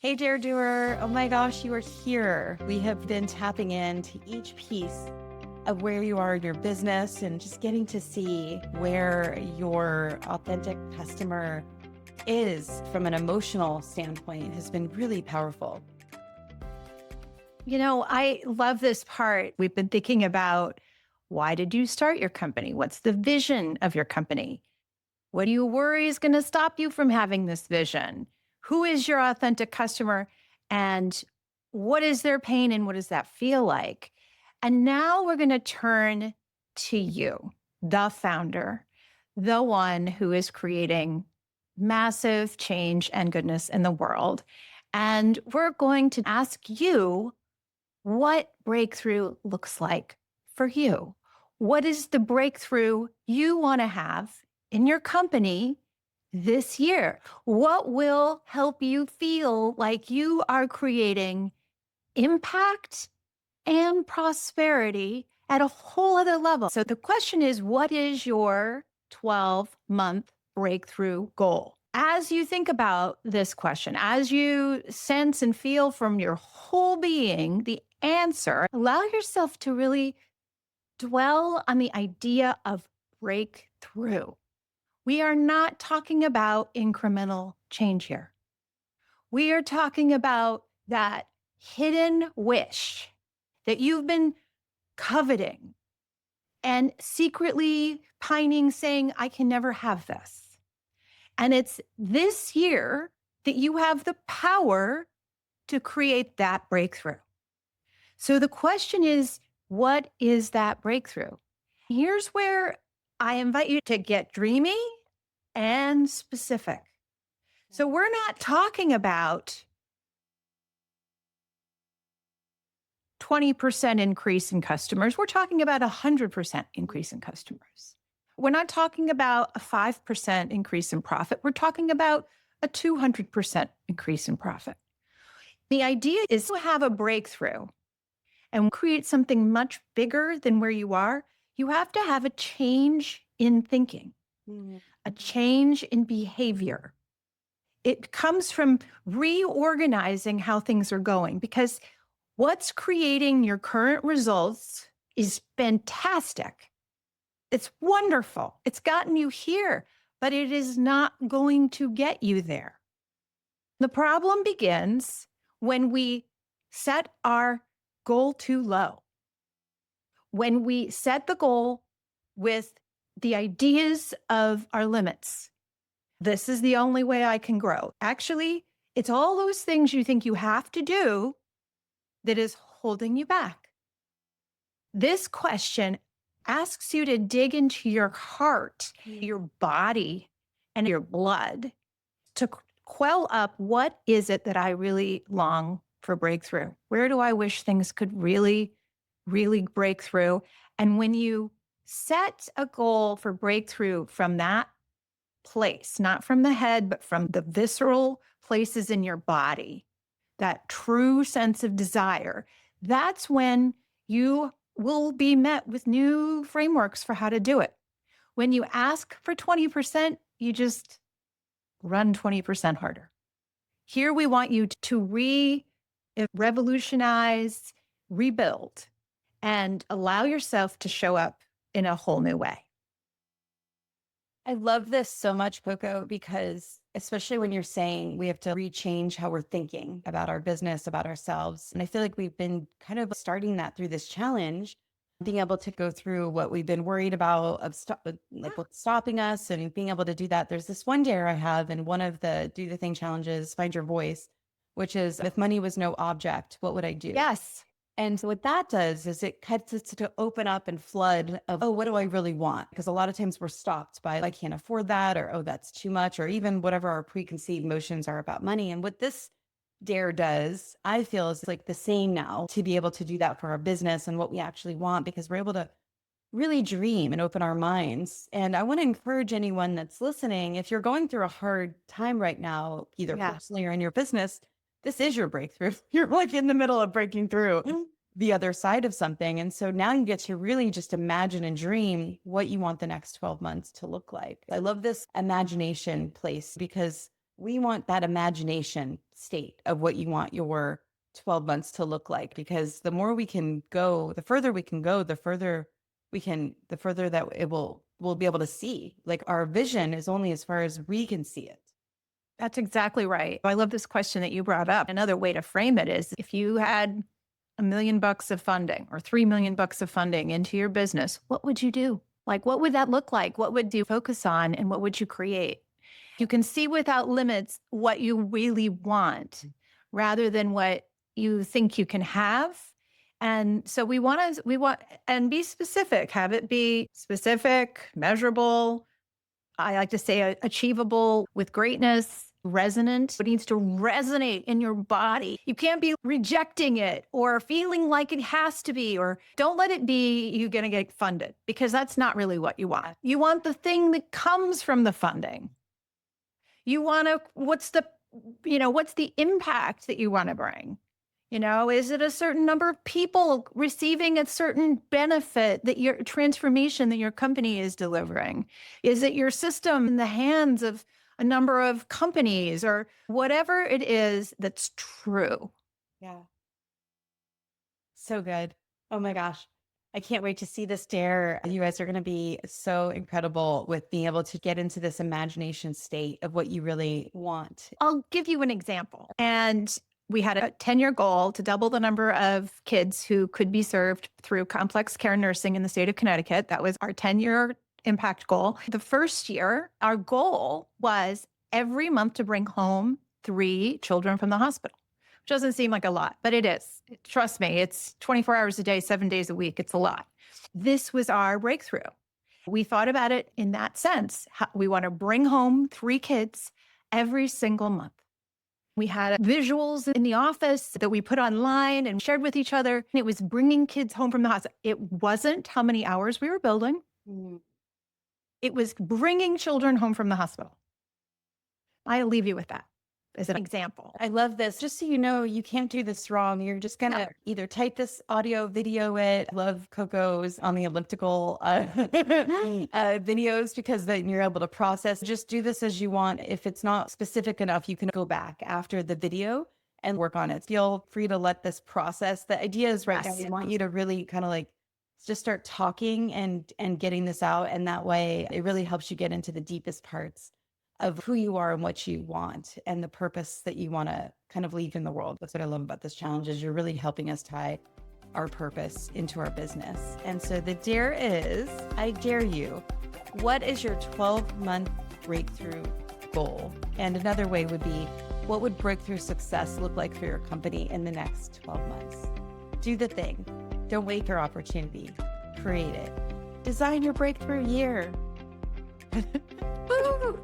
Hey, Dare Doer. Oh my gosh, you are here. We have been tapping into each piece of where you are in your business and just getting to see where your authentic customer is from an emotional standpoint has been really powerful. You know, I love this part. We've been thinking about, why did you start your company? What's the vision of your company? What do you worry is going to stop you from having this vision? Who is your authentic customer? And what is their pain and what does that feel like? And now we're going to turn to you, the founder, the one who is creating massive change and goodness in the world. And we're going to ask you what breakthrough looks like for you. What is the breakthrough you want to have in your company this year? What will help you feel like you are creating impact and prosperity at a whole other level? So the question is, what is your 12-month breakthrough goal? As you think about this question, as you sense and feel from your whole being the answer, allow yourself to really dwell on the idea of breakthrough. We are not talking about incremental change here. We are talking about that hidden wish that you've been coveting and secretly pining, saying, I can never have this. And it's this year that you have the power to create that breakthrough. So the question is, what is that breakthrough? Here's where I invite you to get dreamy and specific. So we're not talking about 20% increase in customers. We're talking about 100% increase in customers. We're not talking about a 5% increase in profit. We're talking about a 200% increase in profit. The idea is to have a breakthrough and create something much bigger than where you are. You have to have a change in thinking, a change in behavior. It comes from reorganizing how things are going, because what's creating your current results is fantastic. It's wonderful. It's gotten you here, but it is not going to get you there. The problem begins when we set our goal too low. When we set the goal with the ideas of our limits. This is the only way I can grow. Actually, it's all those things you think you have to do that is holding you back. This question asks you to dig into your heart, your body, and your blood to quell up, what is it that I really long for breakthrough? Where do I wish things could really, really break through? And when you set a goal for breakthrough from that place, not from the head, but from the visceral places in your body, that true sense of desire, that's when you will be met with new frameworks for how to do it. When you ask for 20%, you just run 20% harder. Here we want you to revolutionize, rebuild, and allow yourself to show up in a whole new way. I love this so much, Coco, because especially when you're saying we have to rechange how we're thinking about our business, about ourselves. And I feel like we've been kind of starting that through this challenge, being able to go through what we've been worried about like what's stopping us and being able to do that. There's this one dare I have in one of the do the thing challenges, find your voice, which is, if money was no object, what would I do? Yes. And so what that does is it cuts us to open up and flood of, oh, what do I really want? Because a lot of times we're stopped by, I can't afford that, or, oh, that's too much, or even whatever our preconceived notions are about money. And what this dare does, I feel, is like the same now, to be able to do that for our business and what we actually want, because we're able to really dream and open our minds. And I want to encourage anyone that's listening, if you're going through a hard time right now, either personally or in your business, this is your breakthrough. You're like in the middle of breaking through the other side of something. And so now you get to really just imagine and dream what you want the next 12 months to look like. I love this imagination place, because we want that imagination state of what you want your 12 months to look like, because the more we can go, the further we can go, the further that we'll be able to see. Like our vision is only as far as we can see it. That's exactly right. I love this question that you brought up. Another way to frame it is if you had $1 million of funding or $3 million of funding into your business, what would you do? Like, what would that look like? What would you focus on and what would you create? You can see without limits what you really want rather than what you think you can have. And so we want and be specific, have it be specific, measurable. I like to say achievable with greatness, resonant. It needs to resonate in your body. You can't be rejecting it or feeling like it has to be, or don't let it be you're going to get funded, because that's not really what you want. You want the thing that comes from the funding. You want to, what's the impact that you want to bring? Is it a certain number of people receiving a certain benefit that your transformation that your company is delivering? Is it your system in the hands of a number of companies or whatever it is that's true? Yeah. So good. Oh my gosh. I can't wait to see this dare. You guys are going to be so incredible with being able to get into this imagination state of what you really want. I'll give you an example. And we had a 10-year goal to double the number of kids who could be served through complex care nursing in the state of Connecticut. That was our 10-year impact goal. The first year, our goal was every month to bring home 3 children from the hospital, which doesn't seem like a lot, but it is. Trust me, it's 24 hours a day, 7 days a week. It's a lot. This was our breakthrough. We thought about it in that sense. We want to bring home 3 kids every single month. We had visuals in the office that we put online and shared with each other. And it was bringing kids home from the hospital. It wasn't how many hours we were building. It was bringing children home from the hospital. I'll leave you with that as an example. I love this. Just so you know, you can't do this wrong. You're just going to either type this audio, video it. I love Coco's on the elliptical videos, because then you're able to process. Just do this as you want. If it's not specific enough, you can go back after the video and work on it. Feel free to let this process. The idea is right now, we want you to really kind of like just start talking and getting this out. And that way it really helps you get into the deepest parts of who you are and what you want and the purpose that you want to kind of leave in the world. That's what I love about this challenge, is you're really helping us tie our purpose into our business. And so the dare is, I dare you, what is your 12-month breakthrough goal? And another way would be, what would breakthrough success look like for your company in the next 12 months? Do the thing. Don't wait for opportunity. Create it. Design your breakthrough year. Woo!